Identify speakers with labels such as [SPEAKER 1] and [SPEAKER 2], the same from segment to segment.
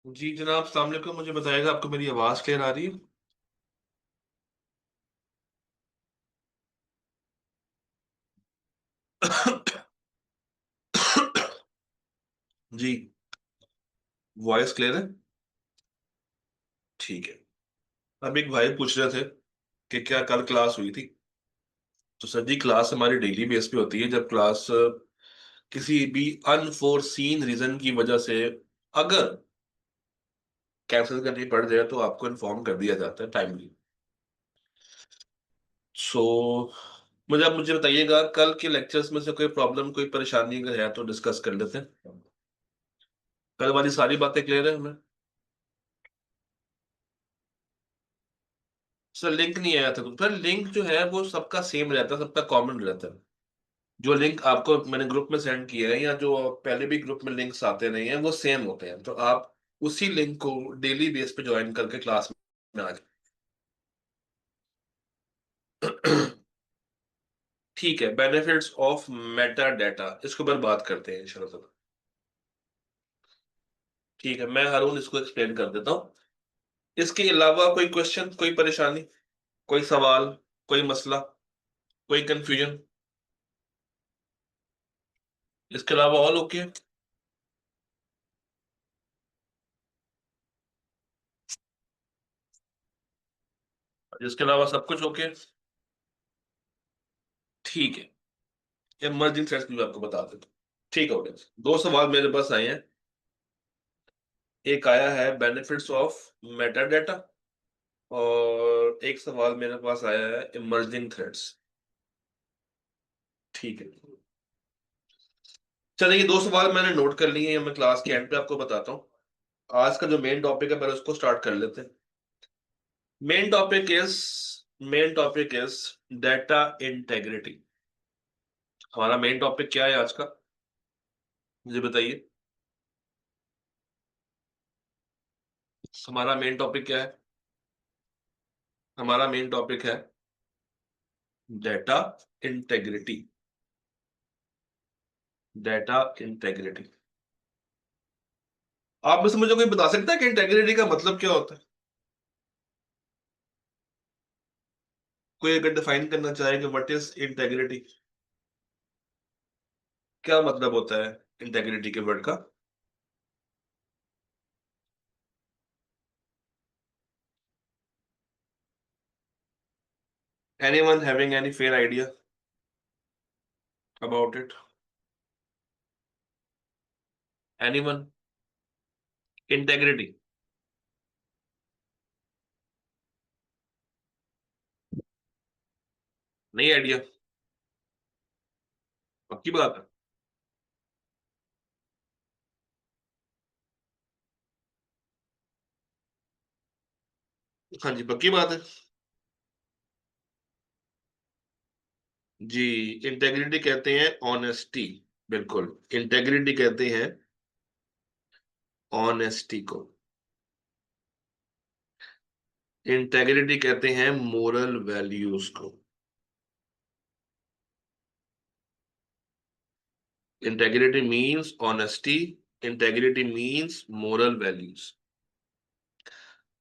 [SPEAKER 1] जी जनाब, अस्सलाम वालेकुम। मुझे बताएगा, आपको मेरी आवाज़ क्लियर आ रही है? जी। वॉइस क्लियर है? ठीक है। अब एक भाई पूछ रहे थे कि क्या कल क्लास हुई थी। तो सर जी, क्लास हमारी डेली बेस पे होती है। जब क्लास किसी भी अनफोर्सीन रीजन की वजह से अगर कैंसिल करनी पड़ जाए तो आपको इन्फॉर्म कर दिया जाता है टाइमली। सो मुझे बताइएगा, कल के लेक्चर्स में से कोई प्रॉब्लम, कोई परेशानी अगर है तो डिस्कस कर लेते हैं। कल वाली सारी बातें क्लियर है हमें? सर लिंक नहीं आया था कुछ। सर लिंक जो है वो सबका सेम रहता है, सबका कॉमन रहता है। जो लिंक आपको मैंने ग्रुप में सेंड किया है या जो पहले भी ग्रुप में लिंक्स आते रहे हैं वो सेम होते हैं। तो आप उसी लिंक को डेली बेस पे ज्वाइन करके क्लास में आ जाए। ठीक है, बेनिफिट्स ऑफ मेटा डाटा, इसके ऊपर बात करते हैं इंशाल्लाह। ठीक है, मैं हारून इसको एक्सप्लेन कर देता हूँ। इसके अलावा कोई क्वेश्चन, कोई परेशानी, कोई सवाल, कोई मसला, कोई कंफ्यूजन? इसके अलावा ऑल ओके? इसके अलावा सब कुछ ओके? ठीक है। इमर्जिंग थ्रेट्स भी मैं आपको बता देता हूँ। ठीक है ऑडियंस, दो सवाल मेरे पास आए हैं। एक आया है बेनिफिट्स ऑफ मेटा डाटा, और एक सवाल मेरे पास आया है इमर्जिंग थ्रेट्स। ठीक है, चलिए ये दो सवाल मैंने नोट कर लिए हैं, मैं क्लास के एंड पे आपको बताता हूँ। आज का जो मेन टॉपिक है पहले उसको स्टार्ट कर लेते हैं। Main topic is main topic is data integrity. हमारा मेन टॉपिक क्या है आज का, मुझे बताइए। हमारा मेन टॉपिक क्या है? हमारा मेन टॉपिक है डाटा इंटेग्रिटी। Data integrity. आप में से मुझे कोई बता सकता है कि इंटेग्रिटी का मतलब क्या होता है? कोई अगर डिफाइन करना चाहे कि व्हाट इज इंटेग्रिटी, क्या मतलब होता है इंटेग्रिटी के वर्ड का? Anyone having any fair idea about it? Anyone? Integrity? नहीं आइडिया? पक्की बात है? हाँ जी, पक्की बात है। जी, इंटेग्रिटी कहते हैं ऑनेस्टी। बिल्कुल, इंटेग्रिटी कहते हैं ऑनेस्टी को। इंटेग्रिटी कहते हैं मोरल वैल्यूज को। Integrity means honesty. Integrity means moral values.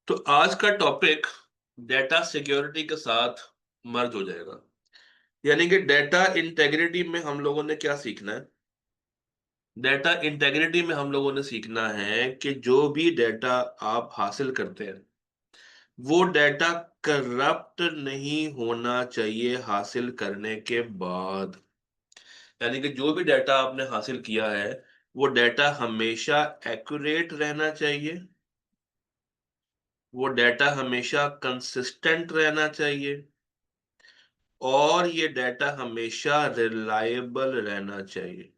[SPEAKER 1] तो आज का टॉपिक डेटा सिक्योरिटी के साथ मर्ज हो जाएगा। यानी कि डेटा इंटेग्रिटी में हम लोगों ने क्या सीखना है? डेटा इंटेग्रिटी में हम लोगों ने सीखना है कि जो भी डेटा आप हासिल करते हैं वो डेटा करप्ट नहीं होना चाहिए हासिल करने के बाद। यानी कि जो भी डेटा आपने हासिल किया है वो डेटा हमेशा एक्यूरेट रहना चाहिए। वो डेटा हमेशा कंसिस्टेंट रहना चाहिए। और ये डाटा हमेशा रिलायबल रहना चाहिए।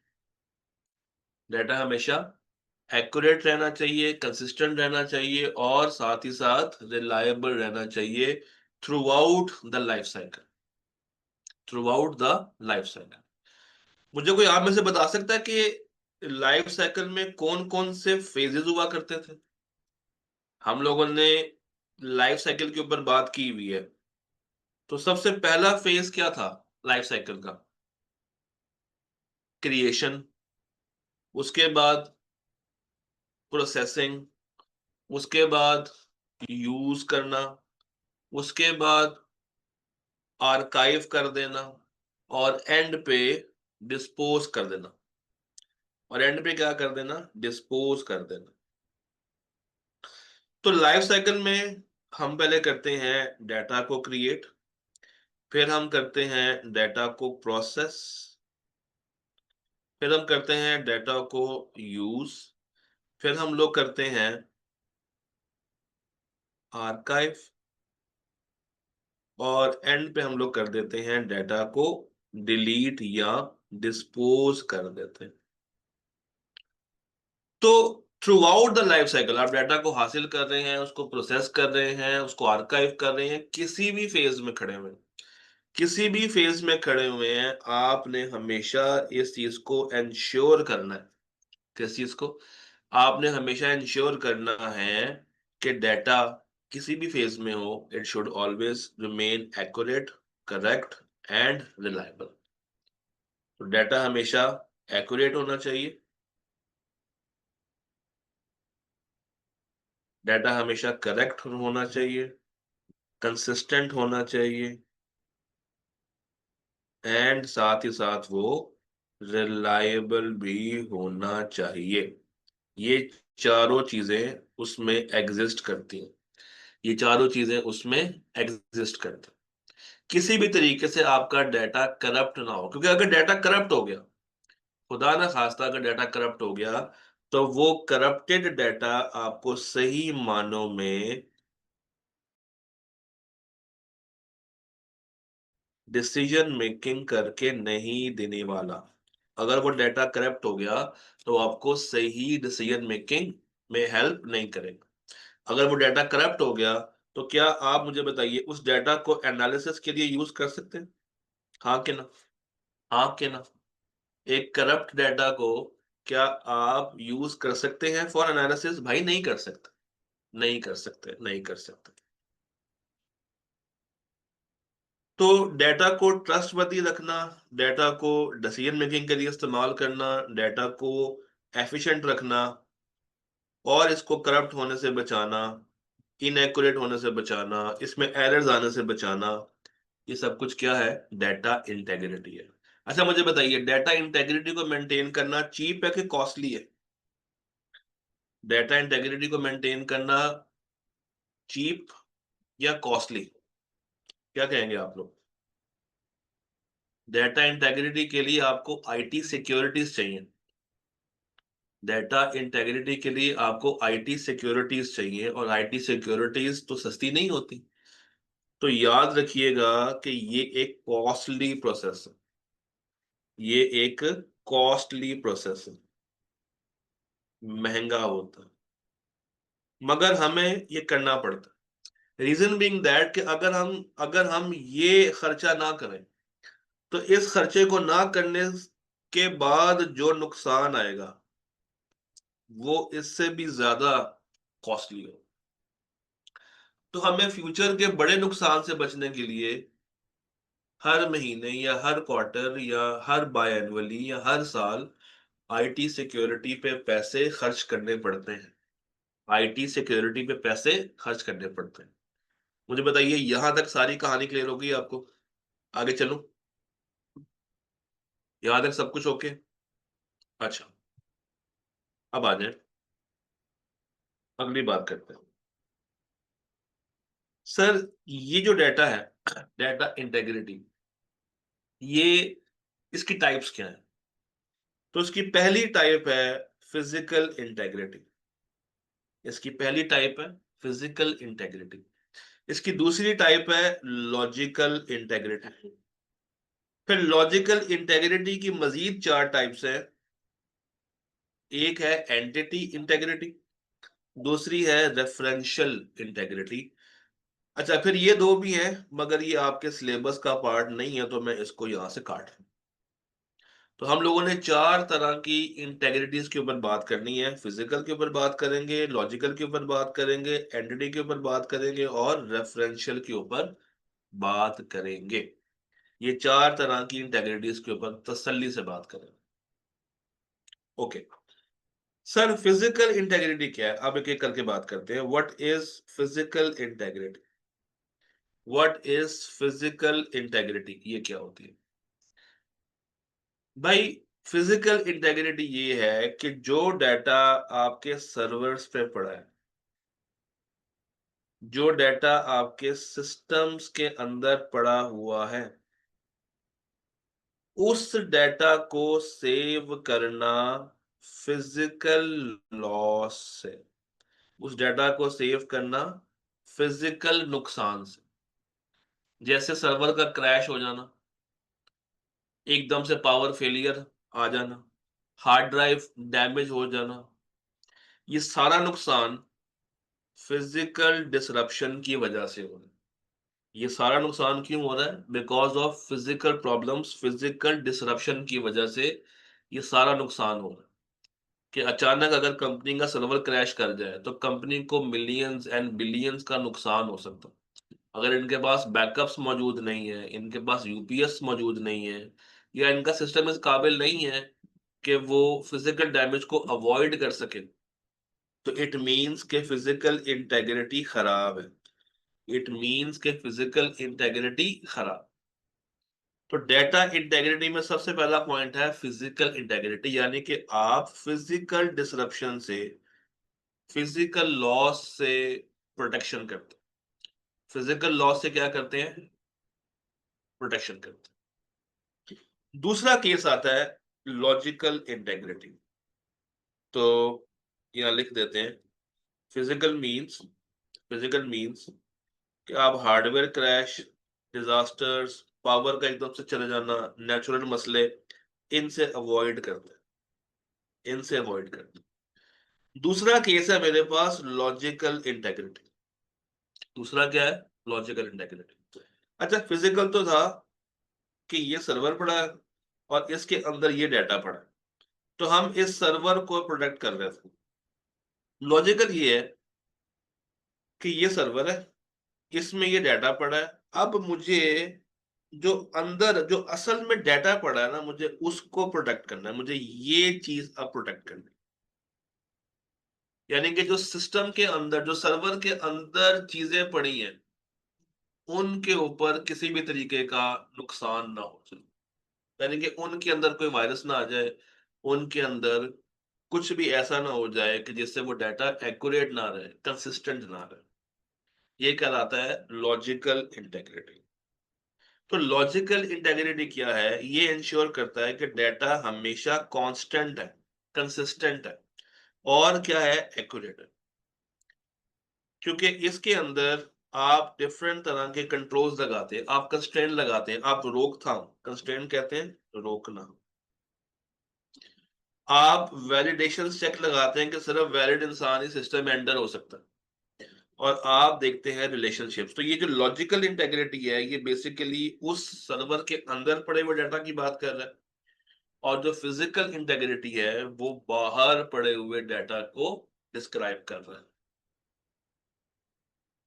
[SPEAKER 1] डाटा हमेशा एक्यूरेट रहना चाहिए, कंसिस्टेंट रहना चाहिए और साथ ही साथ रिलायबल रहना चाहिए through out the life cycle. Through out the life cycle. मुझे कोई आप में से बता सकता है कि लाइफ साइकिल में कौन कौन से फेजेस हुआ करते थे? हम लोगों ने लाइफ साइकिल के ऊपर बात की हुई है। तो सबसे पहला फेज क्या था लाइफ साइकिल का? क्रिएशन। उसके बाद प्रोसेसिंग। उसके बाद यूज करना, उसके बाद आर्काइव कर देना, और एंड पे डिस्पोज कर देना। और एंड पे क्या कर देना? डिस्पोज कर देना। तो लाइफ साइकिल में हम पहले करते हैं डाटा को क्रिएट, फिर हम करते हैं डाटा को प्रोसेस, फिर हम करते हैं डाटा को यूज, फिर हम लोग करते हैं आर्काइव, और एंड पे हम लोग कर देते हैं डाटा को डिलीट या डिस्पोज कर देते हैं। तो through out the life cycle आप डाटा को हासिल कर रहे हैं, उसको प्रोसेस कर रहे हैं, उसको आर्काइव कर रहे हैं, किसी भी फेज में खड़े हुए हैं, किसी भी फेज में खड़े हुए हैं, आपने हमेशा इस चीज को एंश्योर करना है। किस चीज को? आपने हमेशा इंश्योर करना है कि डाटा किसी भी फेज में हो, it should always remain accurate, correct and reliable. तो डाटा हमेशा एक्यूरेट होना चाहिए, डाटा हमेशा करेक्ट होना चाहिए, कंसिस्टेंट होना चाहिए, एंड साथ ही साथ वो रिलायबल भी होना चाहिए। ये चारों चीजें उसमें एग्जिस्ट करती हैं, ये चारों चीजें उसमें एग्जिस्ट करती हैं। किसी भी तरीके से आपका डाटा करप्ट ना हो, क्योंकि अगर डाटा करप्ट हो गया, खुदा ना खास्ता अगर डाटा करप्ट हो गया, तो वो करप्टेड डाटा आपको सही मानों में डिसीजन मेकिंग करके नहीं देने वाला। अगर वो डाटा करप्ट हो गया तो आपको सही डिसीजन मेकिंग में हेल्प नहीं करेगा। अगर वो डाटा करप्ट हो गया तो क्या आप मुझे बताइए उस डाटा को एनालिसिस के लिए यूज कर सकते हैं? हाँ कि ना? हाँ कि ना? एक करप्ट डाटा को क्या आप यूज कर सकते हैं फॉर एनालिसिस? भाई नहीं कर सकते, नहीं कर सकते, नहीं कर सकते। तो डाटा को ट्रस्टवर्दी रखना, डाटा को डिसीजन मेकिंग के लिए इस्तेमाल करना, डाटा को एफिशिएंट रखना, और इसको करप्ट होने से बचाना, इनएक्यूरेट होने से बचाना, इसमें एरर्स आने से बचाना, ये सब कुछ क्या है? डाटा इंटेग्रिटी है। अच्छा मुझे बताइए, डाटा इंटेग्रिटी को मेंटेन करना चीप है कि कॉस्टली है? डाटा इंटेग्रिटी को मेंटेन करना चीप या कॉस्टली? क्या कहेंगे आप लोग? डाटा इंटेग्रिटी के लिए आपको आईटी सिक्योरिटीज चाहिए, डाटा इंटेग्रिटी के लिए आपको आईटी सिक्योरिटीज चाहिए, और आईटी सिक्योरिटीज तो सस्ती नहीं होती। तो याद रखिएगा कि ये एक कॉस्टली प्रोसेस है, ये एक कॉस्टली प्रोसेस है, महंगा होता है, मगर हमें ये करना पड़ता है। रीजन बीइंग दैट कि अगर हम ये खर्चा ना करें, तो इस खर्चे को ना करने के बाद जो नुकसान आएगा वो इससे भी ज्यादा कॉस्टली हो। तो हमें फ्यूचर के बड़े नुकसान से बचने के लिए हर महीने या हर क्वार्टर या हर बाय एनुअली या हर साल आईटी सिक्योरिटी पे पैसे खर्च करने पड़ते हैं, आईटी सिक्योरिटी पे पैसे खर्च करने पड़ते हैं। मुझे बताइए, यहां तक सारी कहानी क्लियर हो गई आपको? आगे चलूं? यहां तक सब कुछ ओके? अच्छा, अब आ जाए, अगली बात करते हैं। सर, ये जो डाटा है, डाटा इंटेग्रिटी, ये इसकी टाइप्स क्या है? तो इसकी पहली टाइप है फिजिकल इंटेग्रिटी, इसकी पहली टाइप है फिजिकल इंटेग्रिटी। इसकी दूसरी टाइप है लॉजिकल इंटेग्रिटी। फिर लॉजिकल इंटेग्रिटी की मजीद चार टाइप्स है। एक है एंटिटी इंटेग्रिटी, दूसरी है रेफरेंशियल इंटेग्रिटी। अच्छा, फिर ये दो भी हैं, मगर ये आपके सिलेबस का पार्ट नहीं है, तो मैं इसको यहां से काट दूं। तो हम लोगों ने चार तरह की इंटेग्रिटीज के ऊपर बात करनी है। फिजिकल के ऊपर बात करेंगे, लॉजिकल के ऊपर बात करेंगे, एंटिटी के ऊपर बात करेंगे, और रेफरेंशियल के ऊपर बात करेंगे। ये चार तरह की इंटेग्रिटीज के ऊपर तसल्ली से बात करें। ओके। सर फिजिकल इंटेग्रिटी क्या है, अब एक एक करके बात करते हैं। What is physical integrity? What is physical integrity, ये क्या होती है भाई? फिजिकल इंटेग्रिटी ये है कि जो डाटा आपके सर्वर्स पे पड़ा है, जो डाटा आपके सिस्टम्स के अंदर पड़ा हुआ है, उस डाटा को सेव करना फिजिकल लॉस से, उस डाटा को सेव करना फिजिकल नुकसान से। जैसे सर्वर का क्रैश हो जाना, एकदम से पावर फेलियर आ जाना, हार्ड ड्राइव डैमेज हो जाना, ये सारा नुकसान फिजिकल डिसरप्शन की वजह से हो रहा है। ये सारा नुकसान क्यों हो रहा है? Because of physical problems, physical disruption की वजह से ये सारा नुकसान हो रहा है। कि अचानक अगर कंपनी का सर्वर क्रैश कर जाए तो कंपनी को मिलियंस एंड बिलियंस का नुकसान हो सकता है। अगर इनके पास बैकअप्स मौजूद नहीं है, इनके पास यूपीएस मौजूद नहीं है, या इनका सिस्टम इस काबिल नहीं है कि वो फिजिकल डैमेज को अवॉइड कर सके, तो इट मीन्स के फिजिकल इंटेग्रिटी खराब है। इट मीन्स के फिजिकल इंटेग्रिटी खराब। तो डेटा इंटेग्रिटी में सबसे पहला पॉइंट है फिजिकल इंटेग्रिटी, यानी कि आप फिजिकल डिसरप्शन से, फिजिकल लॉस से प्रोटेक्शन करते हैं। फिजिकल लॉस से क्या करते हैं? प्रोटेक्शन करते हैं। दूसरा केस आता है लॉजिकल इंटेग्रिटी। तो यहाँ लिख देते हैं, फिजिकल मींस, फिजिकल मींस कि आप हार्डवेयर क्रैश, डिजास्टर्स, पावर का एकदम से चले जाना, नेचुरल मसले, इनसे अवॉइड करते हैं, इनसे अवॉइड करते हैं। दूसरा केस है मेरे पास लॉजिकल इंटेग्रिटी। दूसरा क्या है? Logical integrity. अच्छा, फिजिकल तो था कि ये सर्वर पड़ा है और इसके अंदर ये डाटा पड़ा है, तो हम इस सर्वर को प्रोटेक्ट कर रहे थे। लॉजिकल ये है कि ये सर्वर है, इसमें ये डाटा पड़ा है, अब मुझे जो अंदर जो असल में डाटा पड़ा है ना, मुझे उसको प्रोटेक्ट करना है, मुझे ये चीज अब प्रोटेक्ट करनी है। यानी कि जो सिस्टम के अंदर, जो सर्वर के अंदर चीजें पड़ी हैं, उनके ऊपर किसी भी तरीके का नुकसान ना हो जाए। यानी कि उनके अंदर कोई वायरस ना आ जाए, उनके अंदर कुछ भी ऐसा ना हो जाए कि जिससे वो डाटा एक्यूरेट ना रहे, कंसिस्टेंट ना रहे। ये कहलाता है लॉजिकल इंटेग्रिटी। तो लॉजिकल इंटेग्रिटी क्या है? ये इंश्योर करता है कि डाटा हमेशा कांस्टेंट है, कंसिस्टेंट है, और क्या है? एक्यूरेट है। क्योंकि इसके अंदर आप डिफरेंट तरह के कंट्रोल्स लगाते हैं, आप कंस्ट्रेंट लगाते हैं, आप रोकथाम, कंस्ट्रेंट कहते हैं रोकना, आप वैलिडेशन चेक लगाते हैं कि सिर्फ वैलिड इंसान ही सिस्टम में एंटर हो सकता है, और आप देखते हैं रिलेशनशिप्स। तो ये जो लॉजिकल इंटेग्रिटी है, ये बेसिकली उस सर्वर के अंदर पड़े हुए डाटा की बात कर रहा है, और जो फिजिकल इंटेग्रिटी है वो बाहर पड़े हुए डाटा को डिस्क्राइब कर रहा है।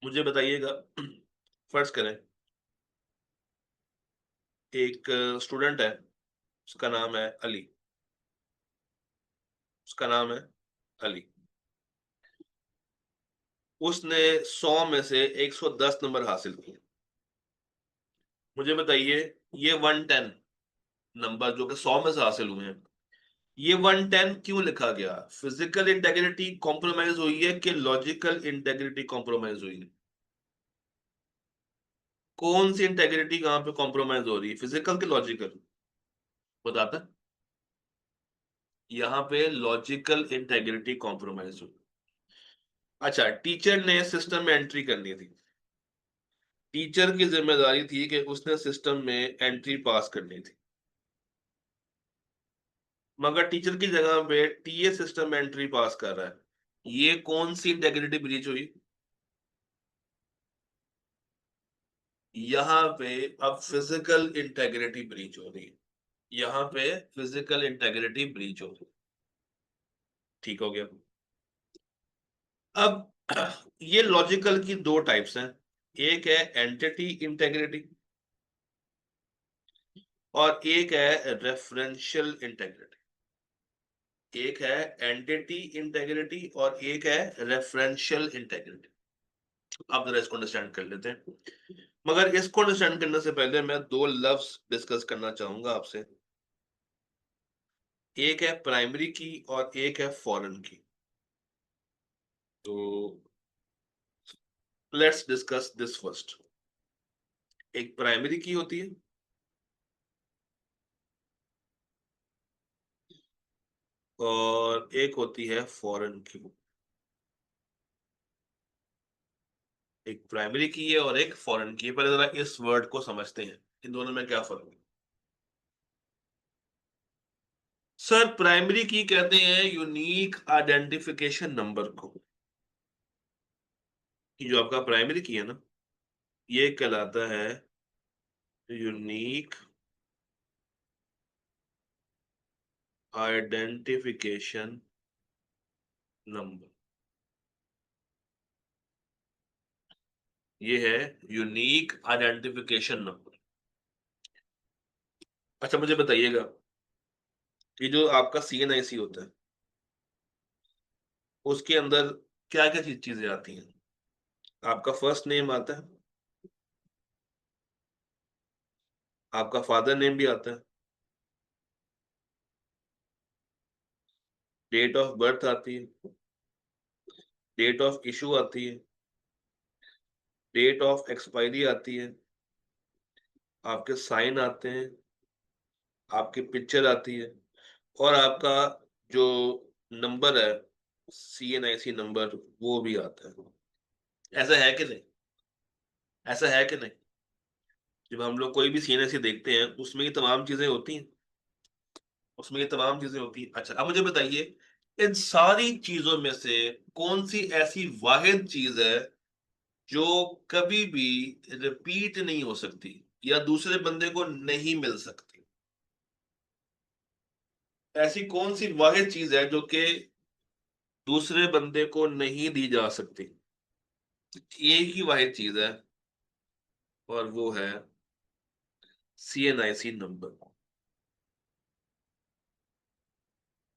[SPEAKER 1] मुझे बताइएगा, फर्ज करें एक स्टूडेंट है, उसका नाम है अली, उसका नाम है अली। उसने 100 में से 110 नंबर हासिल किए। मुझे बताइए, ये 110 नंबर जो कि 100 में से हासिल हुए हैं, ये 110 क्यों लिखा गया? फिजिकल इंटेग्रिटी कॉम्प्रोमाइज हुई है कि लॉजिकल इंटेग्रिटी कॉम्प्रोमाइज हुई है? कौन सी इंटेग्रिटी कहां पे कॉम्प्रोमाइज हो रही है, फिजिकल की लॉजिकल? बताता। यहाँ पे लॉजिकल इंटेग्रिटी कॉम्प्रोमाइज हुई। अच्छा, टीचर ने सिस्टम में एंट्री करनी थी, टीचर की जिम्मेदारी थी कि उसने सिस्टम में एंट्री पास करनी थी, मगर टीचर की जगह पे टीए सिस्टम में एंट्री पास कर रहा है। ये कौन सी इंटेग्रिटी ब्रीच हुई? यहाँ पे अब फिजिकल इंटेग्रिटी ब्रीच हो रही है, यहाँ पे फिजिकल इंटेग्रिटी ब्रीच हो रही है। ठीक हो गया। अब ये लॉजिकल की दो टाइप्स हैं, एक है एंटिटी इंटेग्रिटी और एक है रेफरेंशियल इंटेग्रिटी। एक है एंटिटी इंटेग्रिटी और एक है रेफरेंशियल इंटेग्रिटी। आप जरा इसको अंडरस्टैंड कर लेते हैं। मगर इसको अंडरस्टैंड करने से पहले मैं दो लफ्ज डिस्कस करना चाहूंगा आपसे। एक है प्राइमरी की और एक है फॉरेन की। तो लेट्स डिस्कस दिस फर्स्ट। एक प्राइमरी की होती है और एक होती है फॉरेन की। एक प्राइमरी की है और एक फॉरेन की है। पहले जरा इस वर्ड को समझते हैं, इन दोनों में क्या फर्क है। सर प्राइमरी की कहते हैं यूनिक आइडेंटिफिकेशन नंबर को। ये जो आपका प्राइमरी की है ना, ये कहलाता है यूनिक आइडेंटिफिकेशन नंबर। ये है यूनिक आइडेंटिफिकेशन नंबर। अच्छा मुझे बताइएगा कि जो आपका सीएनआईसी होता है उसके अंदर क्या क्या चीजें आती हैं। आपका फर्स्ट नेम आता है, आपका फादर नेम भी आता है, डेट ऑफ बर्थ आती है, डेट ऑफ इशू आती है, डेट ऑफ एक्सपायरी आती है, आपके साइन आते हैं, आपकी पिक्चर आती है और आपका जो नंबर है सीएनआईसी नंबर वो भी आता है। ऐसा है कि नहीं? ऐसा है कि नहीं? जब हम लोग कोई भी सीएनआईसी देखते हैं उसमें ये तमाम चीजें होती हैं। उसमें ये तमाम चीजें होती हैं। अच्छा अब मुझे बताइए, इन सारी चीजों में से कौन सी ऐसी वाहिद चीज है जो कभी भी रिपीट नहीं हो सकती या दूसरे बंदे को नहीं मिल सकती? ऐसी कौन सी वाहिद चीज है जो कि दूसरे बंदे को नहीं दी जा सकती? एक ही वाहिद चीज है और वो है सीएनआईसी नंबर।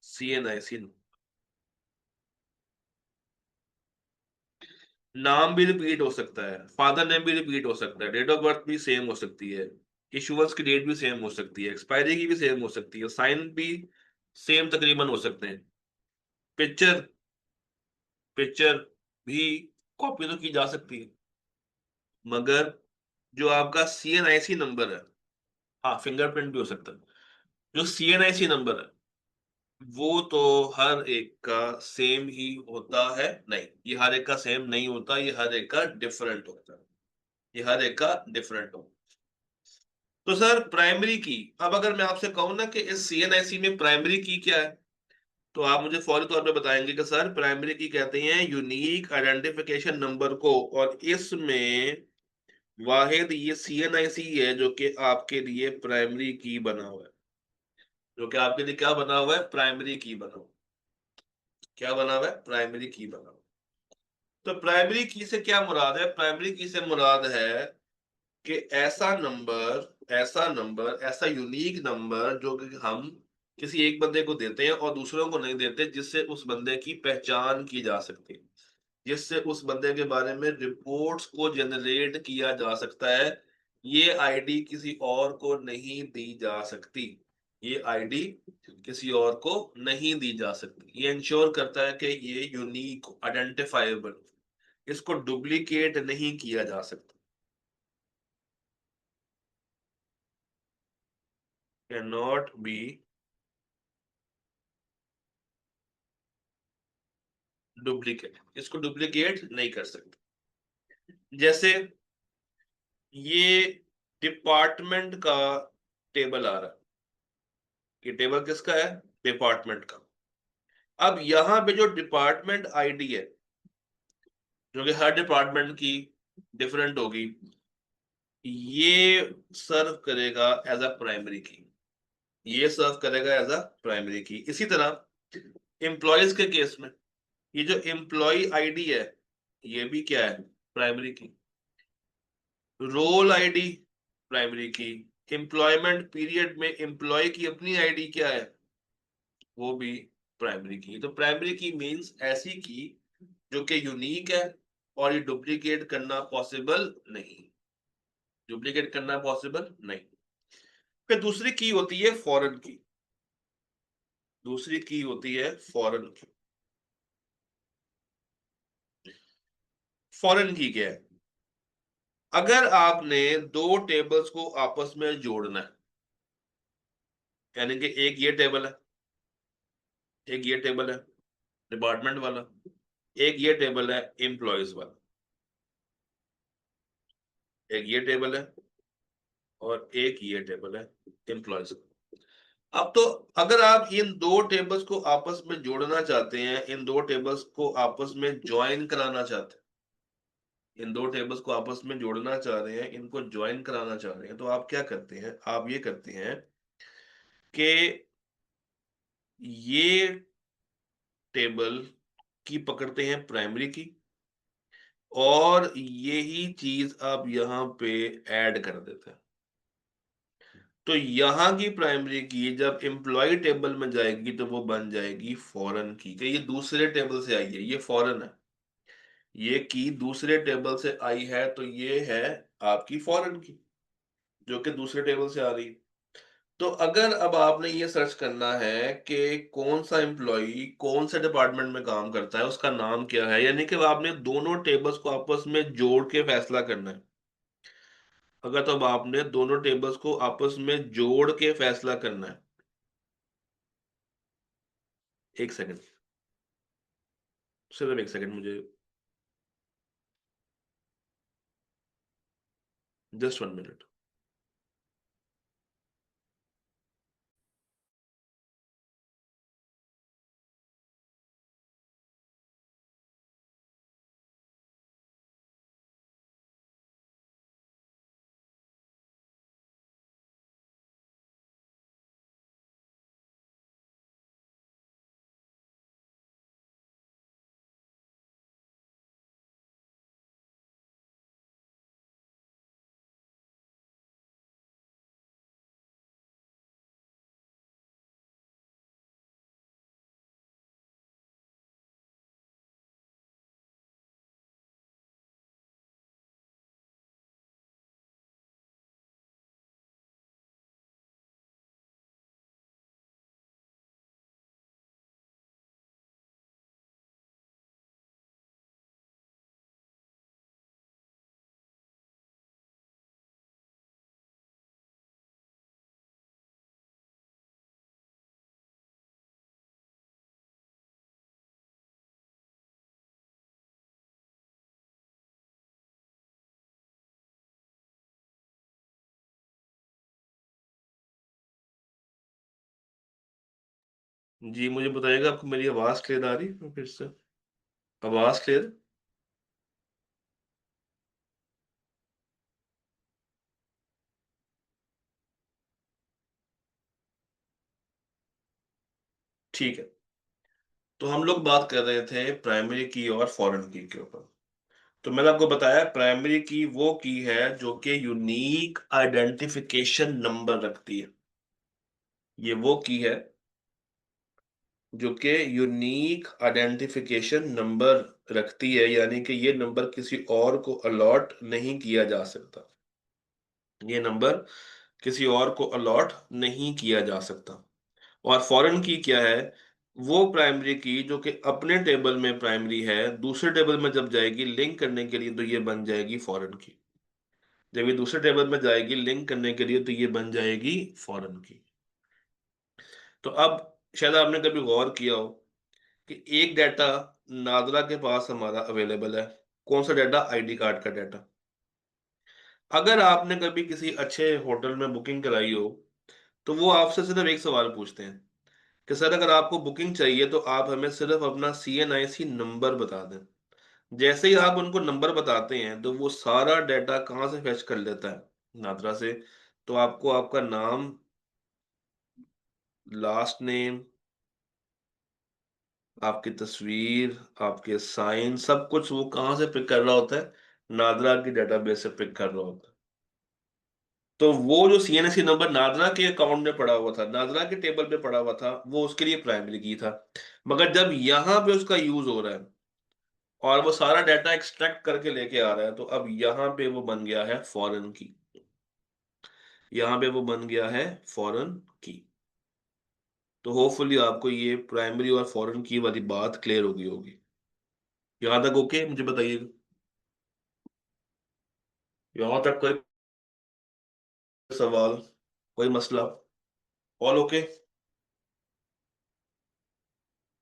[SPEAKER 1] सीएनआईसी नाम भी रिपीट हो सकता है, फादर नेम भी रिपीट हो सकता है, डेट ऑफ बर्थ भी सेम हो सकती है, इशुअंस की डेट भी सेम हो सकती है, एक्सपायरी की भी सेम हो सकती है, साइन भी सेम तकरीबन हो सकते हैं। पिक्चर पिक्चर भी कॉपी तो की जा सकती है। मगर जो आपका सीएनआईसी नंबर है, हाँ फिंगरप्रिंट भी हो सकता है। जो सीएनआईसी नंबर है वो तो हर एक का सेम ही होता है नहीं, ये हर एक का सेम नहीं होता, ये हर एक का डिफरेंट होता है। ये हर एक का डिफरेंट होता है। तो सर प्राइमरी की, अब अगर मैं आपसे कहूं ना कि इस सीएनआईसी में प्राइमरी की क्या है, तो आप मुझे फौरी तौर पे बताएंगे कि सर प्राइमरी की कहते हैं यूनिक आइडेंटिफिकेशन नंबर को, और इसमें वाहिद ये सीएनआईसी है जो कि आपके लिए प्राइमरी की बना हुआ है। जो कि आपके लिए क्या बना हुआ है? प्राइमरी की बना हुआ है। क्या बना हुआ है? प्राइमरी की बना हुआ है। तो प्राइमरी की से क्या मुराद है? प्राइमरी की से मुराद है कि ऐसा यूनिक नंबर जो कि हम किसी एक बंदे को देते हैं और दूसरों को नहीं देते, जिससे उस बंदे की पहचान की जा सकती है, जिससे उस बंदे के बारे में रिपोर्ट्स को जनरेट किया जा सकता है। ये आईडी किसी और को नहीं दी जा सकती। ये आईडी किसी और को नहीं दी जा सकती। ये इंश्योर करता है कि ये यूनिक आइडेंटिफाइबल, इसको डुप्लीकेट नहीं किया जा सकता। कैन नॉट बी डुप्लीकेट, इसको डुप्लीकेट नहीं कर सकते। जैसे ये डिपार्टमेंट का टेबल आ रहा है, ये टेबल किसका है? डिपार्टमेंट का। अब यहां पे जो डिपार्टमेंट आईडी है जो कि हर डिपार्टमेंट की डिफरेंट होगी, ये सर्व करेगा एज अ प्राइमरी की। ये सर्व करेगा एज अ प्राइमरी की। इसी तरह एम्प्लॉयज के केस में ये जो एम्प्लॉय आईडी है ये भी क्या है? प्राइमरी की। रोल आईडी प्राइमरी की। एम्प्लॉयमेंट पीरियड में एम्प्लॉय की अपनी आईडी क्या है? वो भी प्राइमरी की। तो प्राइमरी की मीन्स ऐसी की जो कि यूनिक है और ये डुप्लीकेट करना पॉसिबल नहीं, डुप्लीकेट करना पॉसिबल नहीं। फिर दूसरी की होती है फॉरेन की, दूसरी की होती है फॉरेन की। फॉरेन की क्या है? अगर आपने दो टेबल्स को आपस में जोड़ना है, यानी कि एक ये टेबल है, एक ये टेबल है डिपार्टमेंट वाला, एक ये टेबल है एम्प्लॉयज वाला, एक ये टेबल है और एक ये टेबल है एम्प्लॉयज का। अब तो अगर आप इन दो टेबल्स को आपस में जोड़ना चाहते हैं, इन दो टेबल्स को आपस में ज्वाइन कराना चाहते हैं, इन दो टेबल्स को आपस में जोड़ना चाह रहे हैं, इनको ज्वाइन कराना चाह रहे हैं, तो आप क्या करते हैं? आप ये करते हैं कि ये टेबल की पकड़ते हैं प्राइमरी की, और यही चीज आप यहां पे ऐड कर देते हैं। तो यहां की प्राइमरी की जब एम्प्लॉय टेबल में जाएगी तो वो बन जाएगी फॉरेन की, कि ये दूसरे टेबल से आई है, ये फॉरेन है। ये की दूसरे टेबल से आई है तो ये है आपकी फॉरेन की, जो कि दूसरे टेबल से आ रही है। तो अगर अब आपने ये सर्च करना है कि कौन सा एम्प्लॉय कौन से डिपार्टमेंट में काम करता है, उसका नाम क्या है, यानी कि आपने दोनों टेबल्स को आपस में जोड़ के फैसला करना है। अगर तो अब आपने दोनों टेबल्स को आपस में जोड़ के फैसला करना है। एक सेकंड, सिर्फ एक सेकंड मुझे, जस्ट 1 मिनट। जी मुझे बताइएगा, आपको मेरी आवाज क्लियर आ रही है? फिर से आवाज क्लियर? ठीक है। तो हम लोग बात कर रहे थे प्राइमरी की और फॉरेन की के ऊपर। तो मैंने आपको बताया प्राइमरी की वो की है जो कि यूनिक आइडेंटिफिकेशन नंबर रखती है। ये वो की है जो कि यूनिक आइडेंटिफिकेशन नंबर रखती है, यानी कि ये नंबर किसी और को अलॉट नहीं किया जा सकता, ये नंबर किसी और को अलॉट नहीं किया जा सकता। और फॉरेन की क्या है? वो प्राइमरी की जो कि अपने टेबल में प्राइमरी है, दूसरे टेबल में जब जाएगी लिंक करने के लिए तो ये बन जाएगी फॉरेन की। जब ये दूसरे टेबल में जाएगी लिंक करने के लिए तो ये बन जाएगी फॉरेन की। तो अब शायद आपने कभी गौर किया हो कि एक डाटा नादरा के पास हमारा अवेलेबल है। कौन सा डाटा? आईडी कार्ड का डाटा। अगर आपने कभी किसी अच्छे होटल में बुकिंग कराई हो तो वो आपसे सिर्फ एक सवाल पूछते हैं कि सर अगर आपको बुकिंग चाहिए तो आप हमें सिर्फ अपना CNIC नंबर बता दें। जैसे ही आप उनको नंबर बताते हैं तो वो सारा डाटा कहाँ से फेच कर लेता है? नादरा से। तो आपको आपका नाम, लास्ट नेम, आपकी तस्वीर, आपके साइन, सब कुछ वो कहाँ से पिक कर रहा होता है? नादरा की डेटाबेस से पिक कर रहा होता है। तो वो जो सीएनएससी नंबर नादरा के अकाउंट में पड़ा हुआ था, नादरा के टेबल पे पड़ा हुआ था, वो उसके लिए प्राइमरी की था। मगर जब यहां पे उसका यूज हो रहा है और वो सारा डाटा एक्सट्रैक्ट करके लेके आ रहा है, तो अब यहाँ पे वो बन गया है फॉरेन की। यहाँ पे वो बन गया है फॉरेन की। तो होपफुली आपको ये प्राइमरी और फॉरेन की वाली बात क्लियर होगी होगी। यहाँ तक ओके, मुझे बताइएगा। यहाँ तक कोई सवाल, कोई मसला? All okay?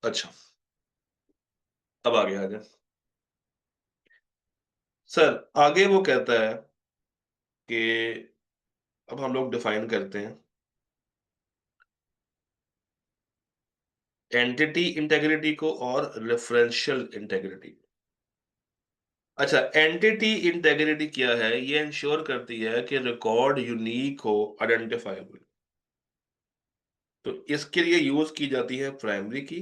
[SPEAKER 1] अच्छा, अब आगे आ जाए। सर आगे वो कहता है कि अब हम लोग डिफाइन करते हैं एंटिटी इंटेग्रिटी को और रेफरेंशियल इंटेग्रिटी। अच्छा, एंटिटी इंटेग्रिटी क्या है? ये इंश्योर करती है कि रिकॉर्ड यूनिक हो, आइडेंटिफाइबल। तो इसके लिए यूज की जाती है प्राइमरी की।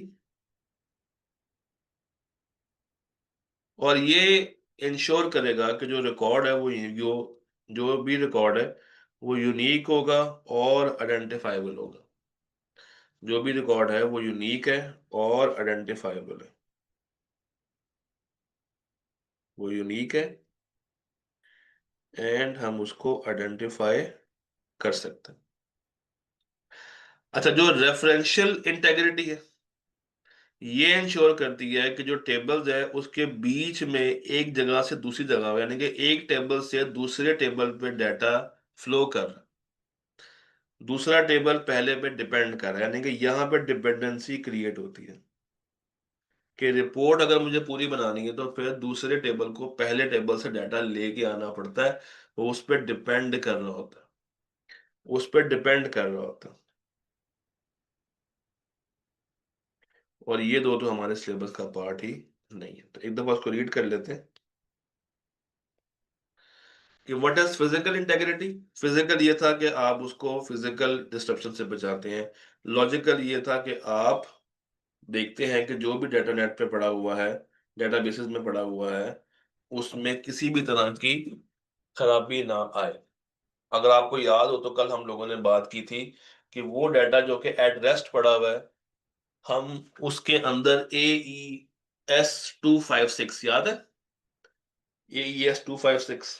[SPEAKER 1] और ये इंश्योर करेगा कि जो रिकॉर्ड है वो जो भी रिकॉर्ड है वो यूनिक होगा और आइडेंटिफाइबल होगा। जो भी रिकॉर्ड है वो यूनिक है और आइडेंटिफाइबल है। वो यूनिक है एंड हम उसको आइडेंटिफाई कर सकते हैं। अच्छा, जो रेफरेंशियल इंटेग्रिटी है ये इंश्योर करती है कि जो टेबल्स है उसके बीच में एक जगह से दूसरी जगह, यानी कि एक टेबल से दूसरे टेबल पे डाटा फ्लो कर रहा है। दूसरा टेबल पहले पे डिपेंड कर रहा है, यानी कि यहाँ पे डिपेंडेंसी क्रिएट होती है कि रिपोर्ट अगर मुझे पूरी बनानी है तो फिर दूसरे टेबल को पहले टेबल से डाटा लेके आना पड़ता है। वो उस पर डिपेंड कर रहा होता है, उस पर डिपेंड कर रहा होता है। और ये दो तो हमारे सिलेबस का पार्ट ही नहीं है। तो एक दफा उसको रीड कर लेते हैं कि what is physical integrity. Physical ये था कि आप उसको फिजिकल डिस्ट्रप्शन से बचाते हैं। लॉजिकल ये था कि आप देखते हैं कि जो भी डाटा नेट पे पड़ा हुआ है, डेटाबेसेस में पड़ा हुआ है, उसमें किसी भी तरह की खराबी ना आए। अगर आपको याद हो तो कल हम लोगों ने बात की थी कि वो डाटा जो कि एट रेस्ट पड़ा हुआ है, हम उसके अंदर AES 256, याद है? AES 256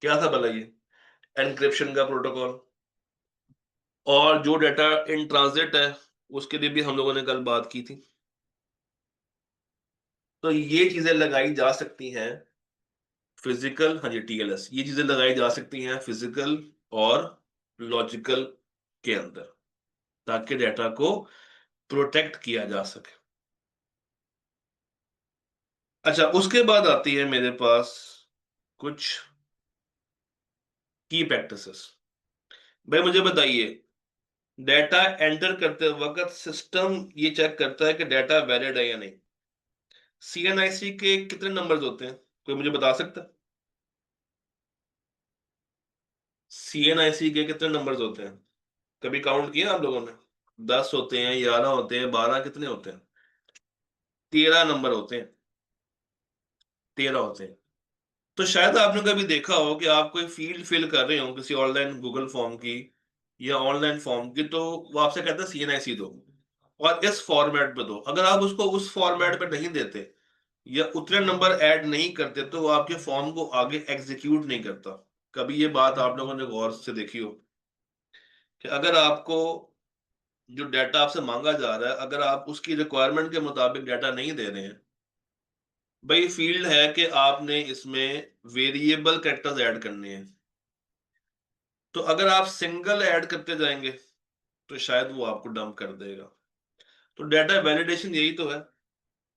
[SPEAKER 1] क्या था भला? ये एनक्रिप्शन का प्रोटोकॉल। और जो डाटा इन ट्रांजिट है उसके लिए भी हम लोगों ने कल बात की थी। तो ये चीजें लगाई जा सकती हैं फिजिकल, हाँ जी, TLS, ये चीजें लगाई जा सकती हैं फिजिकल और लॉजिकल के अंदर, ताकि डाटा को प्रोटेक्ट किया जा सके। अच्छा, उसके बाद आती है मेरे पास कुछ की प्रैक्टिसेस। भाई मुझे बताइए, डाटा एंटर करते वक्त सिस्टम ये चेक करता है कि डाटा वैलिड है या नहीं। CNIC के कितने नंबर्स होते हैं, कोई मुझे बता सकता है? CNIC के कितने नंबर्स होते हैं? कभी काउंट किया आप लोगों ने? 10 होते हैं, 11 होते हैं, 12, कितने होते हैं? 13 नंबर होते हैं। 13 होते हैं। तो शायद आपने कभी देखा हो कि आप कोई फील्ड फिल कर रहे हो किसी ऑनलाइन गूगल फॉर्म की या ऑनलाइन फॉर्म की, तो वो आपसे कहता है CNIC दो और इस फॉर्मेट पे दो। अगर आप उसको उस फॉर्मेट पे नहीं देते या उतने नंबर ऐड नहीं करते तो वो आपके फॉर्म को आगे एग्जीक्यूट नहीं करता। कभी ये बात आप लोगों ने गौर से देखी हो कि अगर आपको जो डाटा आपसे मांगा जा रहा है, अगर आप उसकी रिक्वायरमेंट के मुताबिक डाटा नहीं दे रहे हैं, भाई फील्ड है कि आपने इसमें वेरिएबल कैरेक्टर्स ऐड करने हैं, तो अगर आप सिंगल ऐड करते जाएंगे तो शायद वो आपको डंप कर देगा। तो डाटा वैलिडेशन यही तो है।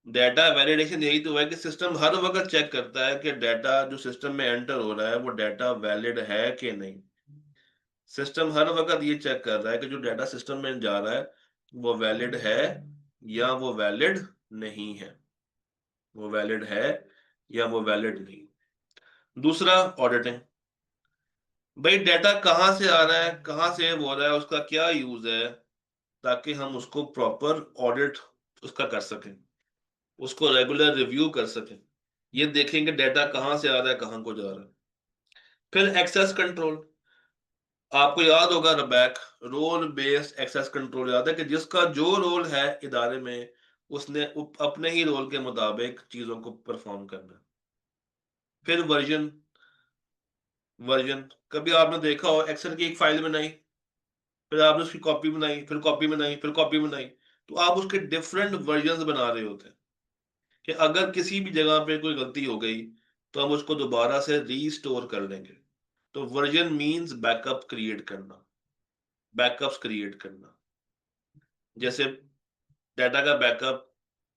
[SPEAKER 1] डाटा वैलिडेशन यही तो है कि सिस्टम हर वक्त चेक करता है कि डाटा जो सिस्टम में एंटर हो रहा है वो डाटा वैलिड है कि नहीं। सिस्टम हर वक्त ये चेक कर रहा है कि जो डाटा सिस्टम में जा रहा है वो वैलिड है या वो वैलिड नहीं है। वो वैलिड है या वो वैलिड नहीं। दूसरा, ऑडिटिंग। भाई डाटा कहाँ से आ रहा है, कहाँ से हो रहा है, उसका क्या यूज है, ताकि हम उसको प्रॉपर ऑडिट उसका कर सकें, उसको रेगुलर रिव्यू कर सकें। ये देखेंगे डाटा कहाँ से आ रहा है, कहाँ को जा रहा है। फिर एक्सेस कंट्रोल। आपको याद होगा रबैक, रोल बेस्ड एक्सेस कंट्रोल याद है कि जिसका जो रोल है इदारे में, उसने अपने ही रोल के मुताबिक चीजों को परफॉर्म करना है। फिर वर्जन, वर्जन कभी आपने देखा हो एक्सेल की एक फाइल बनाई, फिर आपने उसकी कॉपी बनाई, फिर कॉपी बनाई, फिर कॉपी बनाई, तो आप उसके डिफरेंट वर्जन बना रहे होते हैं कि अगर किसी भी जगह पे कोई गलती हो गई तो हम उसको दोबारा से रीस्टोर कर लेंगे। तो वर्जन मींस बैकअप क्रिएट करना, बैकअप्स क्रिएट करना। जैसे डाटा का बैकअप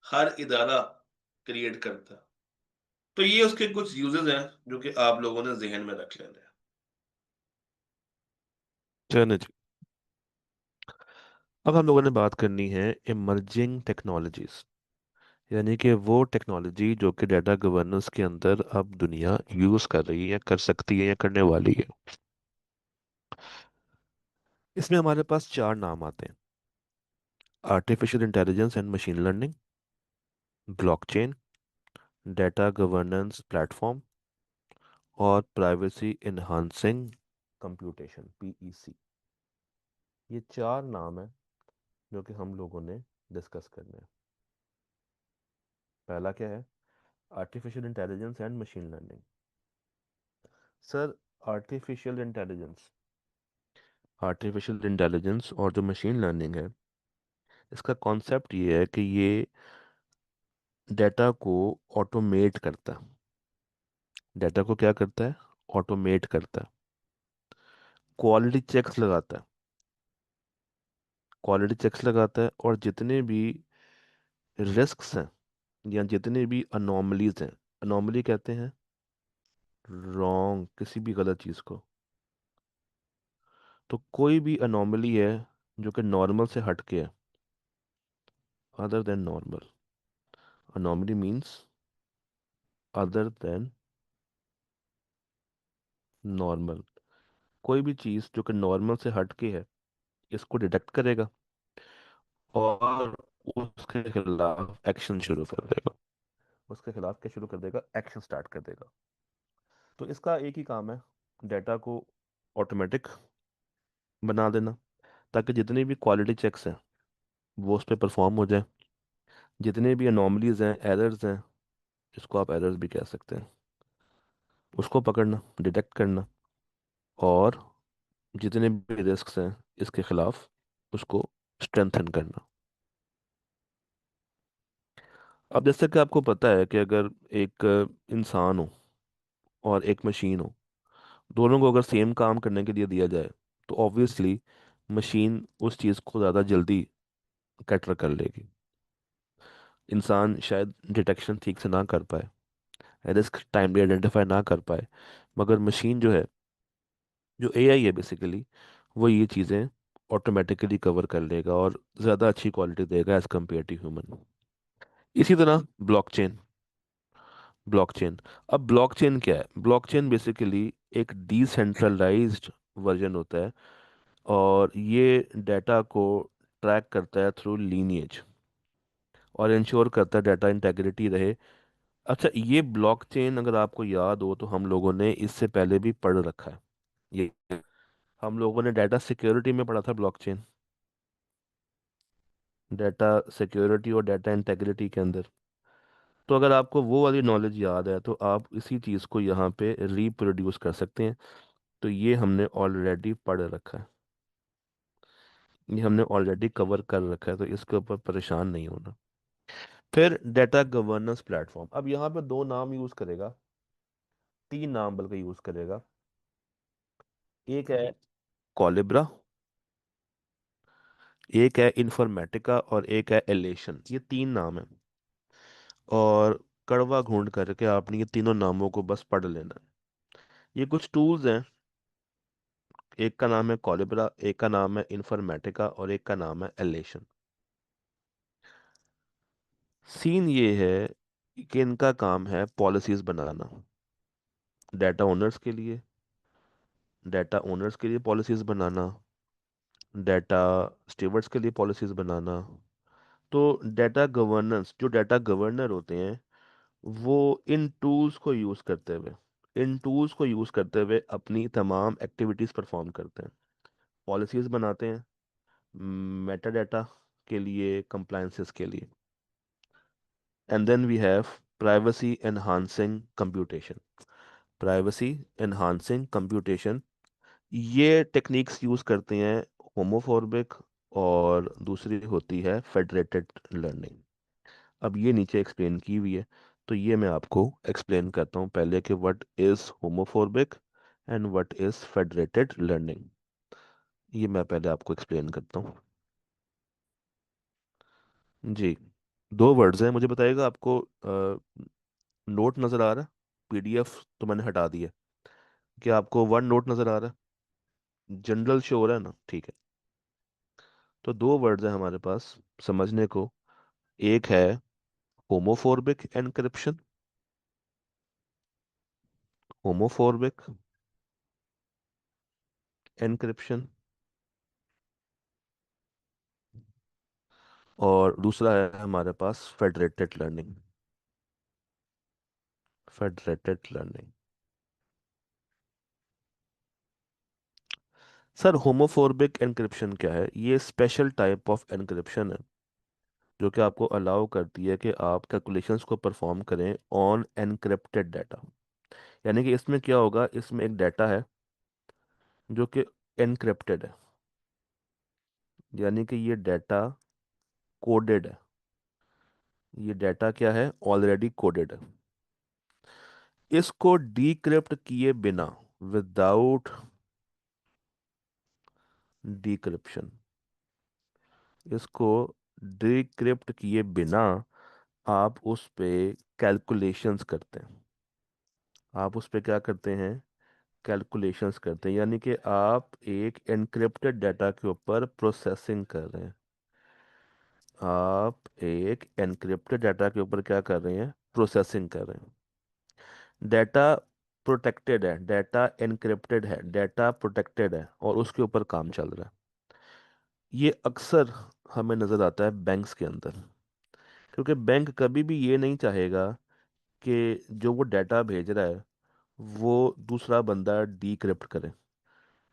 [SPEAKER 1] हर इदारा क्रिएट करता है। तो ये उसके कुछ यूजेस हैं जो कि आप लोगों ने जहन में रख लेने हैं।
[SPEAKER 2] चलो जी, अब हम लोगों ने बात करनी है इमर्जिंग टेक्नोलॉजीज, यानी कि वो टेक्नोलॉजी जो कि डाटा गवर्नेंस के अंदर अब दुनिया यूज़ कर रही है या कर सकती है या करने वाली है। इसमें हमारे पास चार नाम आते हैं: artificial intelligence and machine learning, blockchain, data governance platform, और प्राइवेसी इन्हांसिंग कंप्यूटेशन, पीईसी। ये चार नाम हैं जो कि हम लोगों ने डिस्कस करने हैं। पहला क्या है? Artificial intelligence and machine learning. Sir, artificial intelligence, artificial intelligence और जो मशीन लर्निंग है, इसका कॉन्सेप्ट ये है कि ये डेटा को ऑटोमेट करता है। डेटा को क्या करता है? ऑटोमेट करता है। क्वालिटी चेक्स लगाता है, क्वालिटी चेक्स लगाता है, और जितने भी रिस्क्स हैं या जितने भी अनोमलीज हैं, अनोमली कहते हैं रॉन्ग किसी भी गलत चीज़ को, तो कोई भी अनोमली है जो कि नॉर्मल से हटके है, other than normal, anomaly means other than normal, कोई भी चीज़ जो कि नॉर्मल से हटके है, इसको डिटेक्ट करेगा और उसके खिलाफ एक्शन शुरू कर देगा। उसके खिलाफ क्या शुरू कर देगा? एक्शन स्टार्ट कर देगा। तो इसका एक ही काम है, डेटा को ऑटोमेटिक बना देना, ताकि जितने भी क्वालिटी चेक्स हैं वो उस पर परफॉर्म हो जाए। जितने भी अनोमलीज हैं, एरर्स हैं, इसको आप एरर्स भी कह सकते हैं, उसको पकड़ना, डिटेक्ट करना, और जितने भी रिस्क्स हैं इसके खिलाफ उसको स्ट्रेंथन करना। अब जैसे कि आपको पता है कि अगर एक इंसान हो और एक मशीन हो, दोनों को अगर सेम काम करने के लिए दिया जाए, तो ऑब्वियसली मशीन उस चीज़ को ज़्यादा जल्दी कैटर कर लेगी। इंसान शायद डिटेक्शन ठीक से ना कर पाए, रिस्क टाइमली आइडेंटिफाई ना कर पाए, मगर मशीन जो है, जो एआई है बेसिकली, वो ये चीज़ें ऑटोमेटिकली कवर कर लेगा और ज़्यादा अच्छी क्वालिटी देगा एज कम्पेयर टू ह्यूमन। इसी तरह ब्लॉकचेन, ब्लॉकचेन। अब ब्लॉकचेन क्या है? ब्लॉकचेन बेसिकली एक डिसेंट्रलाइज्ड वर्जन होता है, और ये डाटा को ट्रैक करता है थ्रू लीनिएज और इंश्योर करता है डाटा इंटेग्रिटी रहे। अच्छा, ये ब्लॉकचेन अगर आपको याद हो तो हम लोगों ने इससे पहले भी पढ़ रखा है। ये हम लोगों ने डाटा सिक्योरिटी में पढ़ा था ब्लॉकचेन, डाटा सिक्योरिटी और डाटा इंटेग्रिटी के अंदर। तो अगर आपको वो वाली नॉलेज याद है तो आप इसी चीज़ को यहाँ पे रिप्रोड्यूस कर सकते हैं। तो ये हमने ऑलरेडी पढ़ रखा है, ये हमने ऑलरेडी कवर कर रखा है, तो इसके ऊपर परेशान नहीं होना। फिर डाटा गवर्नेंस प्लेटफॉर्म, अब यहाँ पे दो नाम यूज़ करेगा, तीन नाम बल्कि यूज़ करेगा। एक है कॉलिब्रा, एक है इन्फॉर्मेटिका, और एक है एलेशन। ये तीन नाम है, और कड़वा घूंढ करके आपने ये तीनों नामों को बस पढ़ लेना है। ये कुछ टूल्स हैं, एक का नाम है कॉलिब्रा, एक का नाम है इन्फॉर्मेटिका, और एक का नाम है एलेशन। सीन ये है कि इनका काम है पॉलिसीज बनाना, डाटा ओनर्स के लिए, डाटा ओनर्स के लिए पॉलिसीज बनाना, डाटा स्टीवर्ड्स के लिए पॉलिसीज बनाना। तो डाटा गवर्नेंस, जो डाटा गवर्नर होते हैं, वो इन टूल्स को यूज़ करते हुए, इन टूल्स को यूज़ करते हुए अपनी तमाम एक्टिविटीज़ परफॉर्म करते हैं। पॉलिसीज बनाते हैं मेटा डाटा के लिए, कंप्लायंसेस के लिए। And then we have privacy enhancing computation. Privacy enhancing computation, ये टेक्निक्स यूज करते हैं होमोफोबिक, और दूसरी होती है फेडरेटेड लर्निंग। अब ये नीचे एक्सप्लेन की हुई है, तो ये मैं आपको एक्सप्लेन करता हूँ पहले कि what is homophobic and what is federated learning. ये मैं पहले आपको एक्सप्लेन करता हूँ। जी, दो वर्ड्स हैं, मुझे बताइएगा आपको नोट नज़र आ रहा है? पीडीएफ तो मैंने हटा दी है। क्या आपको वन नोट नज़र आ रहा है? जनरल शो हो रहा है ना? ठीक है। तो दो वर्ड्स हैं हमारे पास समझने को। एक है होमोफोबिक एनक्रिप्शन, होमोफोबिक एनक्रिप्शन, और दूसरा है हमारे पास federated learning, federated learning. Sir homomorphic encryption क्या है? ये स्पेशल टाइप ऑफ एनक्रिप्शन है जो कि आपको अलाउ करती है कि आप कैलकुलेशंस को परफॉर्म करें ऑन एनक्रिप्टेड डाटा। यानी कि इसमें क्या होगा, इसमें एक डाटा है जो कि एनक्रिप्टेड है, यानी कि ये डाटा कोडेड है। ये डाटा क्या है? ऑलरेडी कोडेड है। इसको डीक्रिप्ट किए बिना, विदाउट डिक्रिप्शन, इसको डिक्रिप्ट किए बिना आप उस पे कैलकुलेशंस करते हैं। आप उस पे क्या करते हैं? कैलकुलेशंस करते हैं, यानी कि आप एक एनक्रिप्टेड डाटा के ऊपर प्रोसेसिंग कर रहे हैं। आप एक एनक्रिप्टेड डाटा के ऊपर क्या कर रहे हैं? प्रोसेसिंग कर रहे हैं। डाटा प्रोटेक्टेड है, डाटा एनक्रिप्टेड है, डाटा प्रोटेक्टेड है, और उसके ऊपर काम चल रहा है। ये अक्सर हमें नज़र आता है बैंक्स के अंदर, क्योंकि बैंक कभी भी ये नहीं चाहेगा कि जो वो डाटा भेज रहा है वो दूसरा बंदा डीक्रिप्ट करे।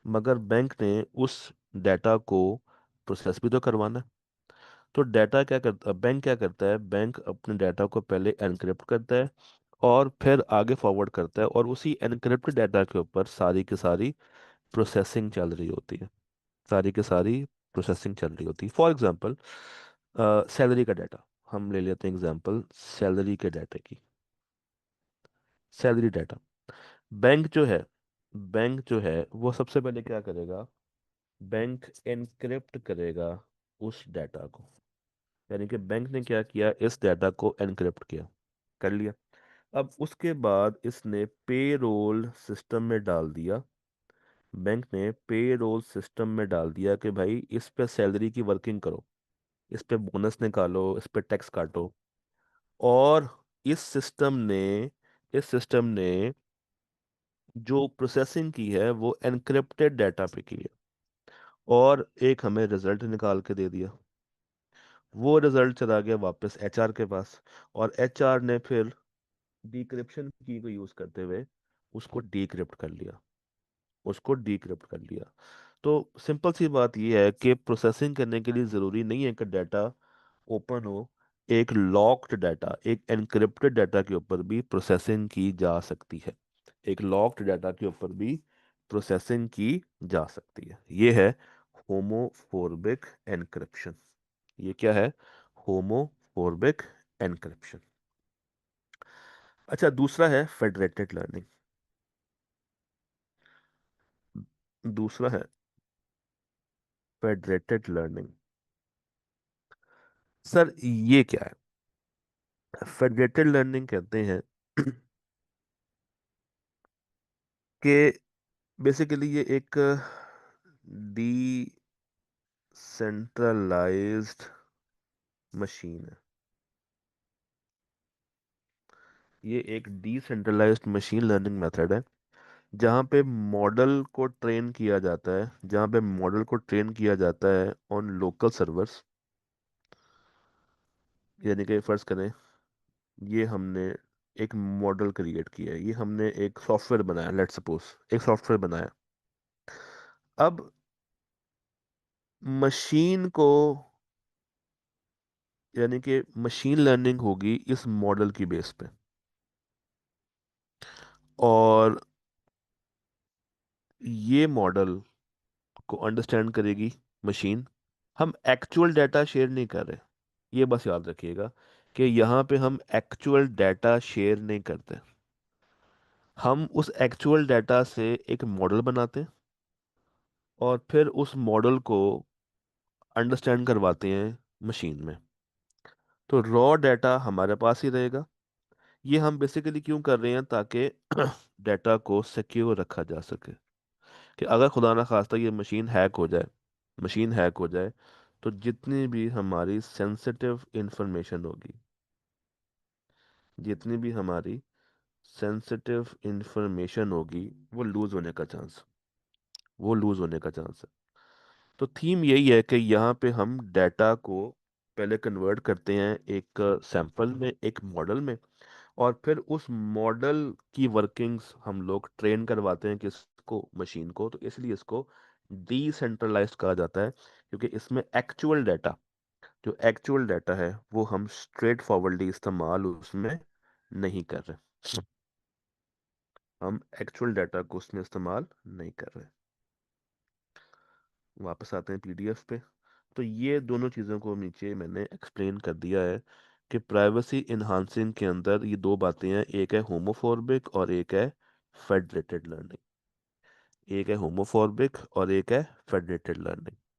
[SPEAKER 2] मगर बैंक ने उस डाटा को प्रोसेस भी तो करवाना है। तो डाटा क्या करता, बैंक क्या करता है? बैंक अपने डाटा को पहले एनक्रिप्ट करता है और फिर आगे फॉरवर्ड करता है, और उसी एनक्रिप्टेड डाटा के ऊपर सारी की सारी प्रोसेसिंग चल रही होती है। सारी की सारी प्रोसेसिंग चल रही होती है। फॉर एग्जांपल सैलरी का डाटा, हम ले लेते हैं एग्जांपल सैलरी के डाटे की। सैलरी डाटा, बैंक जो है, बैंक जो है वो सबसे पहले क्या करेगा? बैंक एनक्रिप्ट करेगा उस डाटा को। यानी कि बैंक ने क्या किया? इस डाटा को एनक्रिप्ट किया, कर लिया। अब उसके बाद इसने पेरोल सिस्टम में डाल दिया। बैंक ने पेरोल सिस्टम में डाल दिया कि भाई इस पे सैलरी की वर्किंग करो, इस पे बोनस निकालो, इस पे टैक्स काटो। और इस सिस्टम ने इस सिस्टम ने जो प्रोसेसिंग की है वो एनक्रिप्टेड डाटा पे की है, और एक हमें रिजल्ट निकाल के दे दिया। वो रिजल्ट चला गया वापस एचआर के पास, और एचआर ने फिर डिक्रिप्शन की को यूज करते हुए उसको डिक्रिप्ट कर लिया, उसको डिक्रिप्ट कर लिया। तो सिंपल सी बात यह है कि प्रोसेसिंग करने के लिए ज़रूरी नहीं है कि डाटा ओपन हो। एक लॉक्ड डाटा, एक एनक्रिप्टेड डाटा के ऊपर भी प्रोसेसिंग की जा सकती है। एक लॉक्ड डाटा के ऊपर भी प्रोसेसिंग की जा सकती है। ये है होमोफोबिक एनक्रिप्शन। ये क्या है? Homophobic encryption. अच्छा, दूसरा है फेडरेटेड लर्निंग। दूसरा है फेडरेटेड लर्निंग। सर ये क्या है? फेडरेटेड लर्निंग कहते हैं कि बेसिकली ये एक डिसेंट्रलाइज्ड मशीन है। ये एक डिसेंट्रलाइज्ड मशीन लर्निंग मेथड है जहाँ पे मॉडल को ट्रेन किया जाता है, जहाँ पे मॉडल को ट्रेन किया जाता है ऑन लोकल सर्वर्स। यानी कि फर्ज करें, ये हमने एक मॉडल क्रिएट किया है, ये हमने एक सॉफ्टवेयर बनाया, लेट्स सपोज एक सॉफ्टवेयर बनाया। अब मशीन को, यानी कि मशीन लर्निंग होगी इस मॉडल की बेस पे, और ये मॉडल को अंडरस्टैंड करेगी मशीन। हम एक्चुअल डाटा शेयर नहीं कर रहे, ये बस याद रखिएगा कि यहाँ पे हम एक्चुअल डाटा शेयर नहीं करते। हम उस एक्चुअल डाटा से एक मॉडल बनाते हैं और फिर उस मॉडल को अंडरस्टैंड करवाते हैं मशीन में। तो रॉ डाटा हमारे पास ही रहेगा। ये हम बेसिकली क्यों कर रहे हैं, ताकि डाटा को सिक्योर रखा जा सके, कि अगर खुदा ना खास्ता ये मशीन हैक हो जाए, तो जितनी भी हमारी सेंसिटिव इंफॉर्मेशन होगी, जितनी भी हमारी सेंसिटिव इंफॉर्मेशन होगी, वो लूज होने का चांस वो लूज होने का चांस है। तो थीम यही है कि यहाँ पे हम डाटा को पहले कन्वर्ट करते हैं एक सैंपल में, एक मॉडल में, और फिर उस मॉडल की वर्किंग्स हम लोग ट्रेन करवाते हैं किसको, मशीन को। तो इसलिए इसको डिसेंट्रलाइज्ड कहा जाता है, क्योंकि इसमें एक्चुअल डाटा है वो हम स्ट्रेट फॉरवर्डली इस्तेमाल उसमें नहीं कर रहे। हम एक्चुअल डाटा को उसमें इस्तेमाल नहीं कर रहे। वापस आते हैं पीडीएफ पे। तो ये दोनों चीज़ों को नीचे मैंने एक्सप्लेन कर दिया है कि प्राइवेसी इन्हांसिंग के अंदर ये दो बातें हैं, एक है होमोफोबिक और एक है फेडरेटेड लर्निंग। एक है होमोफोबिक और एक है फेडरेटेड लर्निंग।